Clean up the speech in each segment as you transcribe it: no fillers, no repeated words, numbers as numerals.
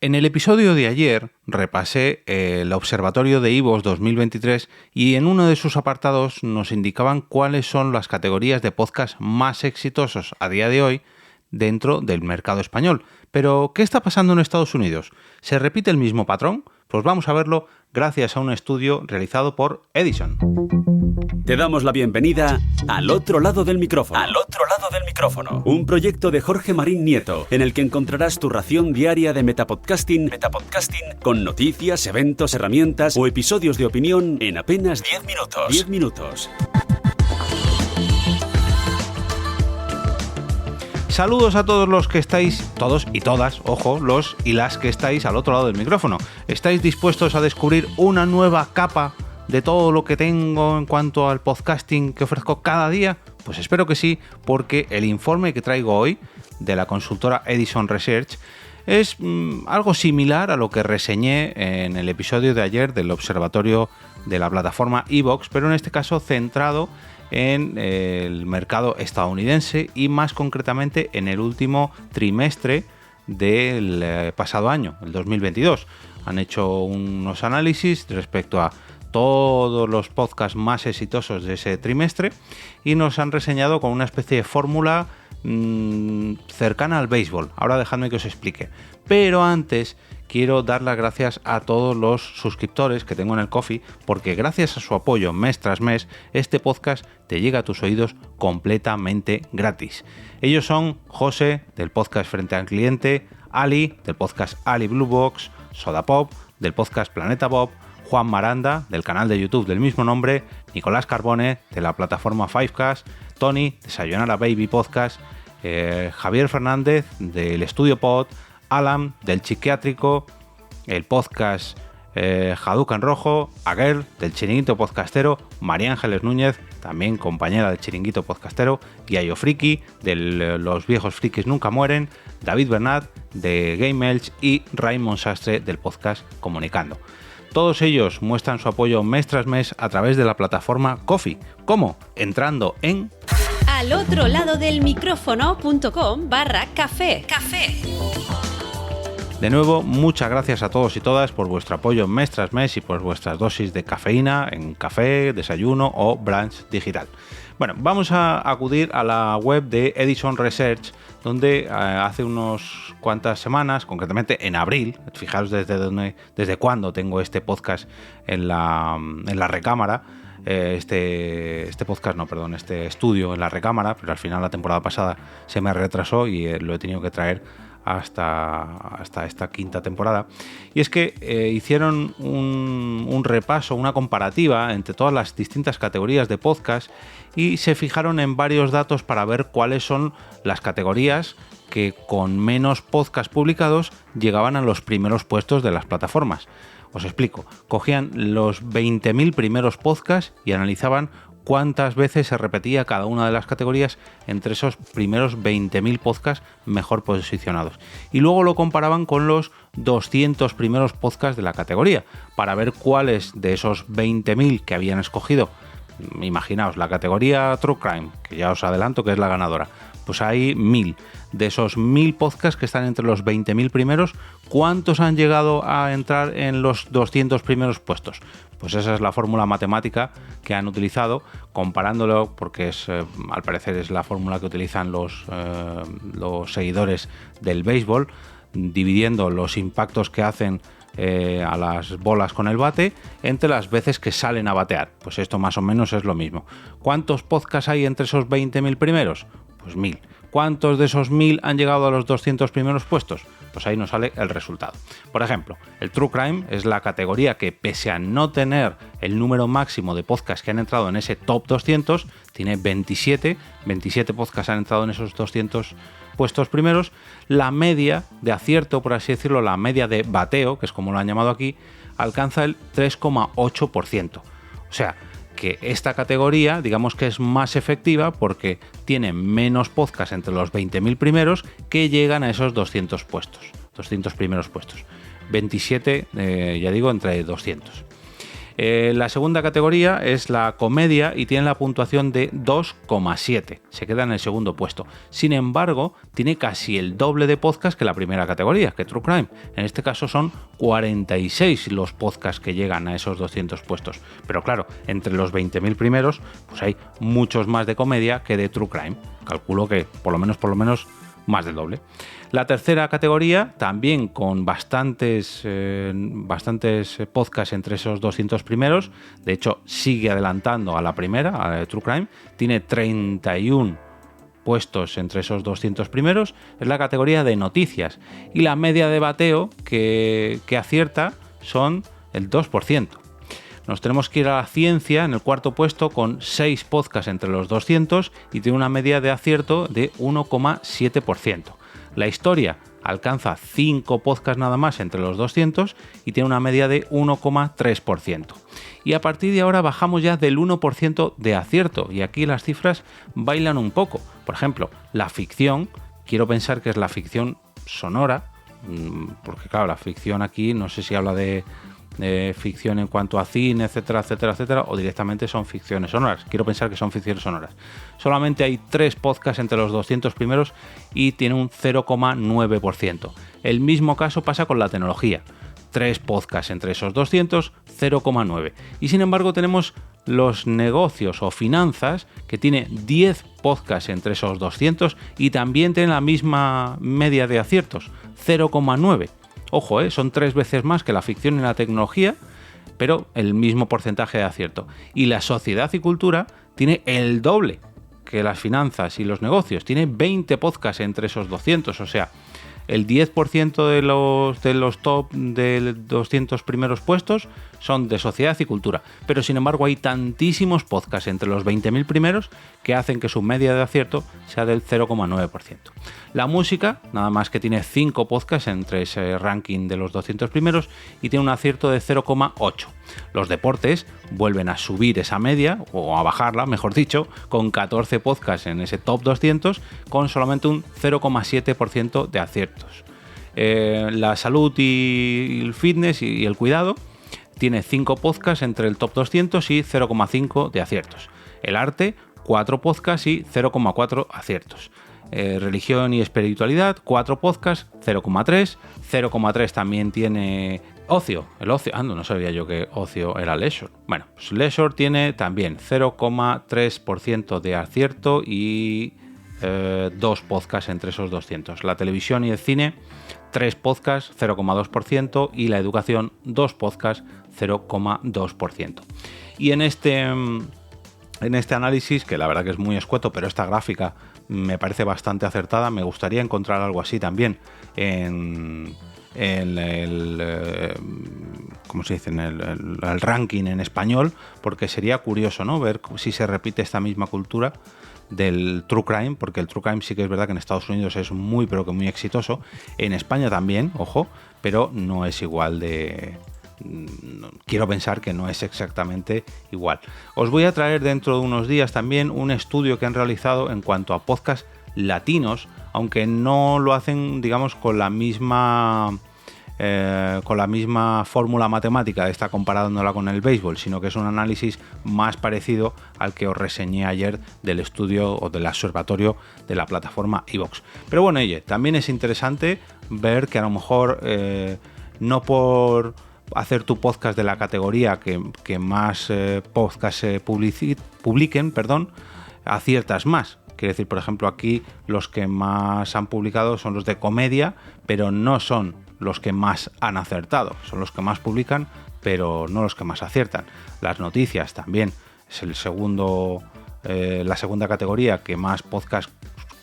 En el episodio de ayer repasé el Observatorio de iVoox 2023 y en uno de sus apartados nos indicaban cuáles son las categorías de podcast más exitosos a día de hoy dentro del mercado español. Pero, ¿qué está pasando en Estados Unidos? ¿Se repite el mismo patrón? Pues vamos a verlo gracias a un estudio realizado por Edison. Te damos la bienvenida al otro lado del micrófono. Al otro lado del micrófono. Un proyecto de Jorge Marín Nieto, en el que encontrarás tu ración diaria de metapodcasting con noticias, eventos, herramientas o episodios de opinión en apenas 10 minutos. 10 minutos. Saludos a todos los que estáis, todos y todas, ojo, los y las que estáis al otro lado del micrófono. ¿Estáis dispuestos a descubrir una nueva capa de todo lo que tengo en cuanto al podcasting que ofrezco cada día? Pues espero que sí, porque el informe que traigo hoy de la consultora Edison Research es algo similar a lo que reseñé en el episodio de ayer del observatorio de la plataforma iVoox, pero en este caso centrado en el mercado estadounidense y más concretamente en el último trimestre del pasado año, el 2022. Han hecho unos análisis respecto a todos los podcasts más exitosos de ese trimestre y nos han reseñado con una especie de fórmula cercana al béisbol. Ahora dejadme que os explique. Pero antes quiero dar las gracias a todos los suscriptores que tengo en el Ko-fi, porque gracias a su apoyo mes tras mes, este podcast te llega a tus oídos completamente gratis. Ellos son José, del podcast Frente al Cliente, Ali, del podcast Ali Blue Box, Sodapop, del podcast Planeta Bob, Juan Maranda, del canal de YouTube del mismo nombre, Nicolás Carbone, de la plataforma Fivecast, Tony, de Sayonara Baby Podcast, Javier Fernández, del Estudio Pod, Alan, del Psiquiátrico, el podcast Hadouken Rojo, Aguel, del Chiringuito Podcastero, María Ángeles Núñez, también compañera del Chiringuito Podcastero, Yayo Friki, de Los Viejos Frikis Nunca Mueren, David Bernat, de Game Elch y Raymond Sastre, del podcast Comunicando. Todos ellos muestran su apoyo mes tras mes a través de la plataforma Ko-fi. ¿Cómo? Entrando en alotroladodelmicrofono.com/café. De nuevo, muchas gracias a todos y todas por vuestro apoyo mes tras mes y por vuestras dosis de cafeína en café, desayuno o brunch digital. Bueno, vamos a acudir a la web de Edison Research, donde hace unas cuantas semanas, concretamente en abril, fijaos desde cuándo tengo este podcast en la recámara, este estudio en la recámara, pero al final la temporada pasada se me retrasó y lo he tenido que traer hasta esta quinta temporada. Y es que hicieron un repaso, una comparativa entre todas las distintas categorías de podcast y se fijaron en varios datos para ver cuáles son las categorías que con menos podcasts publicados llegaban a los primeros puestos de las plataformas. Os explico. Cogían los 20.000 primeros podcasts y analizaban cuántas veces se repetía cada una de las categorías entre esos primeros 20.000 podcasts mejor posicionados. Y luego lo comparaban con los 200 primeros podcasts de la categoría para ver cuáles de esos 20.000 que habían escogido. Imaginaos, la categoría True Crime, que ya os adelanto que es la ganadora. Pues hay 1.000. De esos 1.000 podcasts que están entre los 20.000 primeros, ¿cuántos han llegado a entrar en los 200 primeros puestos? Pues esa es la fórmula matemática que han utilizado, comparándolo, porque al parecer es la fórmula que utilizan los seguidores del béisbol, dividiendo los impactos que hacen a las bolas con el bate entre las veces que salen a batear. Pues esto más o menos es lo mismo. ¿Cuántos podcasts hay entre esos 20.000 primeros? Pues 1.000. ¿Cuántos de esos 1.000 han llegado a los 200 primeros puestos? Pues ahí nos sale el resultado. Por ejemplo, el True Crime es la categoría que, pese a no tener el número máximo de podcasts que han entrado en ese top 200, tiene 27 podcasts han entrado en esos 200 puestos primeros. La media de acierto, por así decirlo, la media de bateo, que es como lo han llamado aquí, alcanza el 3,8%. O sea, que esta categoría, digamos que es más efectiva porque tiene menos podcasts entre los 20.000 primeros que llegan a esos 200 puestos, 200 primeros puestos. 27, ya digo, entre 200. La segunda categoría es la comedia y tiene la puntuación de 2,7. Se queda en el segundo puesto. Sin embargo, tiene casi el doble de podcasts que la primera categoría, que True Crime. En este caso son 46 los podcasts que llegan a esos 200 puestos. Pero claro, entre los 20.000 primeros, pues hay muchos más de comedia que de True Crime. Calculo que por lo menos más del doble. La tercera categoría, también con bastantes podcasts entre esos 200 primeros, de hecho sigue adelantando a la primera, a la de True Crime, tiene 31 puestos entre esos 200 primeros, es la categoría de noticias, y la media de bateo que acierta son el 2%. Nos tenemos que ir a la ciencia en el cuarto puesto con 6 podcasts entre los 200 y tiene una media de acierto de 1,7%. La historia alcanza 5 podcasts nada más entre los 200 y tiene una media de 1,3%. Y a partir de ahora bajamos ya del 1% de acierto y aquí las cifras bailan un poco. Por ejemplo, la ficción, quiero pensar que es la ficción sonora, porque claro, la ficción aquí no sé si habla de ficción en cuanto a cine, etcétera, o directamente son ficciones sonoras. Quiero pensar que son ficciones sonoras. Solamente hay 3 podcasts entre los 200 primeros y tiene un 0,9%. El mismo caso pasa con la tecnología. 3 podcasts entre esos 200, 0,9. Y sin embargo tenemos los negocios o finanzas, que tiene 10 podcasts entre esos 200 y también tiene la misma media de aciertos, 0,9. Ojo, son 3 veces más que la ficción y la tecnología, pero el mismo porcentaje de acierto. Y la sociedad y cultura tiene el doble que las finanzas y los negocios. Tiene 20 podcasts entre esos 200, o sea, el 10% de los top de 200 primeros puestos son de sociedad y cultura. Pero sin embargo hay tantísimos podcasts entre los 20.000 primeros que hacen que su media de acierto sea del 0,9%. La música, nada más que tiene 5 podcasts entre ese ranking de los 200 primeros y tiene un acierto de 0,8. Los deportes vuelven a subir esa media, o a bajarla, mejor dicho, con 14 podcasts en ese top 200 con solamente un 0,7% de aciertos. La salud y el fitness y el cuidado tiene 5 podcasts entre el top 200 y 0,5 de aciertos. El arte, 4 podcasts y 0,4 aciertos. Religión y espiritualidad, 4 podcasts, 0,3. 0,3 también tiene ocio. El ocio, no sabía yo que ocio era leisure. Bueno, pues leisure tiene también 0,3% de acierto y 2 podcasts entre esos 200. La televisión y el cine, 3 podcasts, 0,2%, y la educación, 2 podcasts, 0,2%. Y en este análisis, que la verdad que es muy escueto, pero esta gráfica me parece bastante acertada, me gustaría encontrar algo así también en el ¿cómo se dice? En el ranking en español, porque sería curioso, ¿no?, ver si se repite esta misma cultura del True Crime, porque el True Crime sí que es verdad que en Estados Unidos es muy, pero que muy exitoso. En España también, ojo, pero no es igual de... Quiero pensar que no es exactamente igual. Os voy a traer dentro de unos días también un estudio que han realizado en cuanto a podcasts latinos, aunque no lo hacen, digamos, con la misma fórmula matemática, está comparándola con el béisbol, sino que es un análisis más parecido al que os reseñé ayer del estudio o del observatorio de la plataforma iVoox. Pero bueno, también es interesante ver que a lo mejor no por hacer tu podcast de la categoría que más podcasts publiquen, aciertas más. Quiere decir, por ejemplo, aquí los que más han publicado son los de comedia, pero no son los que más han acertado. Son los que más publican, pero no los que más aciertan. Las noticias también es la segunda categoría que más podcast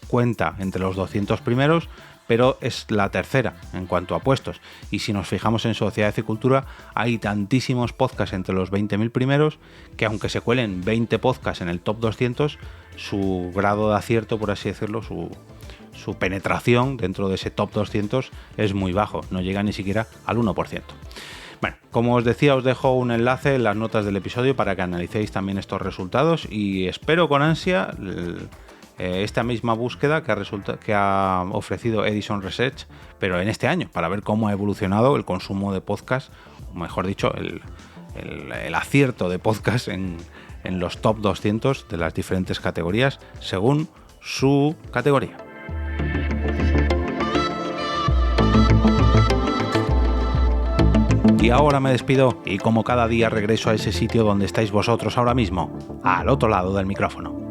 cuenta entre los 200 primeros, pero es la tercera en cuanto a puestos. Y si nos fijamos en sociedad y cultura, hay tantísimos podcasts entre los 20.000 primeros que, aunque se cuelen 20 podcasts en el top 200, su grado de acierto, por así decirlo, su penetración dentro de ese top 200 es muy bajo, no llega ni siquiera al 1%. Bueno, como os decía, os dejo un enlace en las notas del episodio para que analicéis también estos resultados y espero con ansia esta misma búsqueda que ha ofrecido Edison Research, pero en este año, para ver cómo ha evolucionado el consumo de podcast, o mejor dicho, el acierto de podcast en los top 200 de las diferentes categorías según su categoría. Y ahora me despido y como cada día regreso a ese sitio donde estáis vosotros ahora mismo, al otro lado del micrófono.